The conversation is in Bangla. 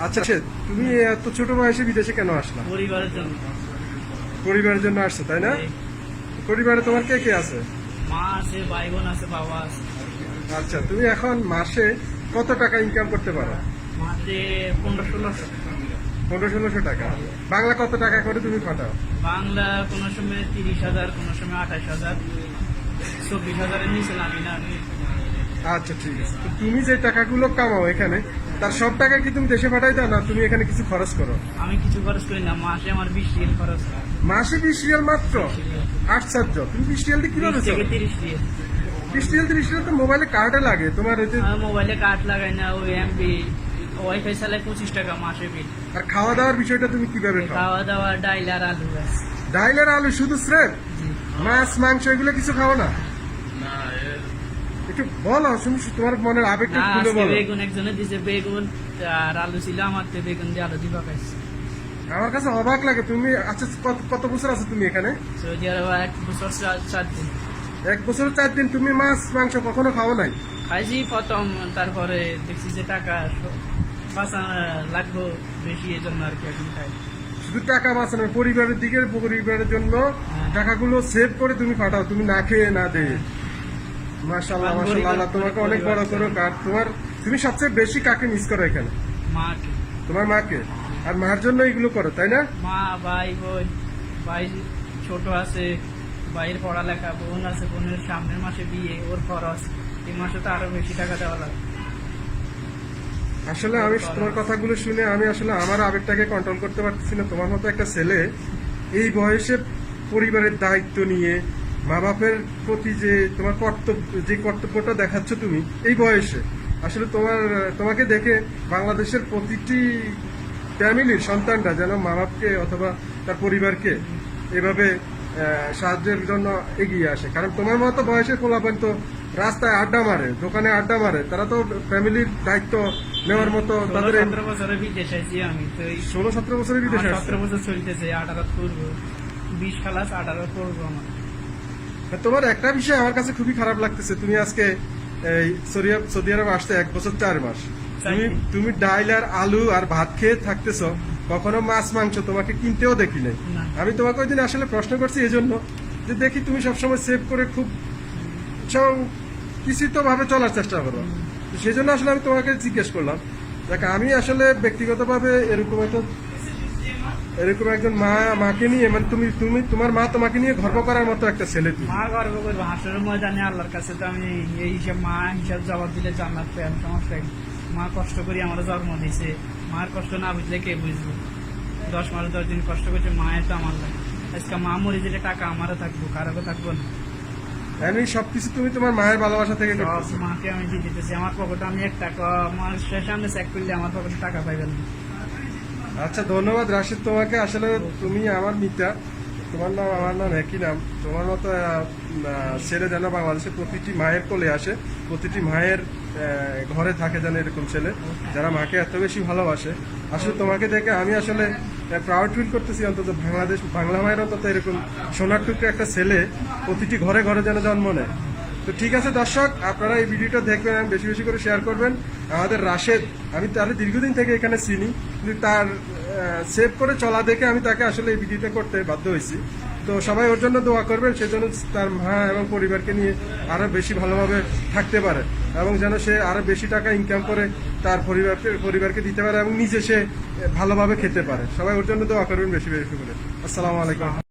আচ্ছা, তুমি এত ছোট বয়সে বিদেশে কেন আসলা? পরিবারের জন্য। পরিবারের জন্য আসছো, তাই না? পরিবারে তোমার কে কে আছে? মা আছে, ভাই বোন আছে, বাবা আছে। আচ্ছা, তুমি এখন মাসে কত টাকা ইনকাম করতে পারো? মাসে 1500-1600। 1500-1600 টাকা। বাংলা কত টাকা করে তুমি পাঠাও? বাংলা কোনো সময় 30,000, কোনো সময় 28,000, 24,000-এর নিচে নামি না আমি। আচ্ছা, ঠিক আছে। তো তুমি যে টাকাগুলো কামাও এখানে, তার সব টাকা কি তুমি দেশে পাঠাই দাও, না তুমি এখানে কিছু খরচ করো? আমি কিছু খরচ করি না, মাসে আমার 20 রিয়াল খরচ হয়। মাসে 20 রিয়াল মাত্র? আশ্চর্য! তুমি 20 রিয়াল দিয়ে কিভাবে 20 থেকে চলো? 30 রিয়াল। 20 রিয়াল 30 রিয়াল তো মোবাইলে কার্ডে লাগে তোমার। এই যে আমি মোবাইলে কার্ড লাগাই না, ওই এমবি ওয়াইফাই চালাই 25 টাকা মাসে বিল। আর খাওয়া দাওয়ার বিষয়টা তুমি কিভাবে খাও? খাওয়া দাওয়া ডাইল আর আলু আছে। ডাইল আর আলু শুধু স্রেফ? মাছ মাংস এগুলো কিছু খাও না? একটু বলো, শুনি তোমার মনের আবেগটা না, খুলে আজকে বলো। বেগুন একজনে দিছে, বেগুন আর আলু ছিল আমার, তো বেগুন দিয়ে আলু দিবা খাইছি। আমার কাছে অবাক লাগে। তুমি আচ্ছা, কত বছর আছো তুমি এখানে? সৌদি আরবে 1 বছর 4 দিন 1 বছর 4 দিন তুমি মাছ মাংস কখনো খাও নাই? খাইছি প্রথম, তারপরে দেখছি যে টাকা বাঁচা লাগবো বেশি, এই জন্য আর কি এখন খাই। শুধু টাকা বাঁচানো, পরিবারের দিকে, পরিবারের জন্য হ্যাঁ। টাকাগুলো সেভ করে তুমি পাঠাও, তুমি না খেয়ে না দিয়ে। মাশাআল্লাহ, মাশাআল্লাহ, আল্লাহ তোমাকে অনেক বড় করো। আর তুমি সবচেয়ে বেশি কাকে মিস করো এখানে? মাকে। তোমার মাকে। আর মার জন্য এগুলো করো, তাই না? মা, ভাই, বোন। ভাই ছোট আছে, ভাইয়ের পড়ালেখা, বোন আছে, বোনের সামনের মাসে বিয়ে, ওর খরচ। এই মাসে তো আরো বেশি টাকা দেওয়া লাগে। আসলে আমি তোমার কথাগুলো শুনে আমি আসলে আমার আবেগটাকে কন্ট্রোল করতে পারতেছি না। তোমার মতো একটা ছেলে এই বয়সে পরিবারের দায়িত্ব নিয়ে মা বাপের প্রতি যে তোমার কর্তব্যটা দেখাচ্ছ তুমি এই বয়সে, আসলে তোমাকে দেখে বাংলাদেশের প্রতিটি ফ্যামিলির সন্তানরা যেন মা বাপকে অথবা তার পরিবারকে এভাবে সাহায্যের জন্য এগিয়ে আসে। কারণ তোমার মতো বয়সের পোলাপান তো রাস্তায় আড্ডা মারে, দোকানে আড্ডা মারে, তারা তো ফ্যামিলির দায়িত্ব নেওয়ার মতো তাদের। 17 বছরে বিদেশ আছি আমি তো। 16-17 বছরের বিদেশে আসছে? 17 বছর চলতেছে, 18 করবো, 20 খালাস 18 করবো আমার। তোমার একটা বিষয় আমার কাছে খুবই খারাপ লাগতেছে। তুমি আজকে এই সৌদি আরব আসতে 1 বছর 4 মাস। তুমি ডাইল আর আলু আর ভাত খেয়ে থাকতেছো, কখনো মাছ মাংস তোমাকে কিনতেও দেখি নাই। না। আমি তোমাকে ওই দিন আসলে প্রশ্ন করছি এই জন্য যে দেখি তুমি সবসময় সেভ করে খুব কিছুই তো ভাবে চলার চেষ্টা করো। সেই জন্য আসলে আমি তোমাকে জিজ্ঞেস করলাম। দেখ, আমি আসলে ব্যক্তিগতভাবে এরকম একজন মাকে নিয়ে, মানে তোমার মা তোমাকে নিয়ে গর্ব করার মতো একটা ছেলে তুমি। মা গর্ব করবো, হাসরের ময়দানে আল্লাহর কাছে তো আমি এই হিসাব, মা হিসাব জবাব দিলে জান্নাত পেয়ে সমস্যা কি? মা কষ্ট করে আমার জন্ম দিয়েছে, মার কষ্ট না বুঝলে কে বুঝবো? 10 মাস 10 দিন কষ্ট করছে, মায়ের তো আমার লাগে। আজকে মা মরে দিলে টাকা আমারও থাকবো, কারো থাকবো না। আমি সবকিছু তুমি তোমার মায়ের ভালোবাসা থেকে সব করতেছো। মাকে আমি দিয়ে দিতেছি। আমার পকেটে আমি 1 টাকা আমার সামনে চেক করলে আমার পকেটে টাকা পাইবেন না। আচ্ছা, ধন্যবাদ রাশিদ তোমাকে। আসলে তুমি আমার মিতা, তোমার নাম আমার নাম একই নাম। তোমার মতো ছেলে যেন বাংলাদেশের প্রতিটি মায়ের কোলে আসে, প্রতিটি মায়ের ঘরে থাকে যেন এরকম ছেলে যারা মাকে এত বেশি ভালোবাসে। আসলে তোমাকে দেখে আমি আসলে প্রাউড ফিল করতেছি, অন্তত বাংলা মায়ের অন্তত এরকম সোনার টুকরো একটা ছেলে প্রতিটি ঘরে ঘরে যেন জন্ম নেয়। তো ঠিক আছে দর্শক, আপনারা এই ভিডিওটা দেখবেন, বেশি বেশি করে শেয়ার করবেন। আমাদের রাশেদ, আমি তাহলে দীর্ঘদিন থেকে এখানে চিনি, কিন্তু তার সেভ করে চলা দেখে আমি তাকে আসলে এই ভিডিওটা করতে বাধ্য হয়েছি। তো সবাই ওর জন্য দোয়া করবেন, সেজন্য তার মা এবং পরিবারকে নিয়ে আরো বেশি ভালোভাবে থাকতে পারে, এবং যেন সে আরো বেশি টাকা ইনকাম করে তার পরিবারকে দিতে পারে এবং নিজে সে ভালোভাবে খেতে পারে। সবাই ওর জন্য দোয়া করবেন বেশি বেশি করে। আসসালামু আলাইকুম।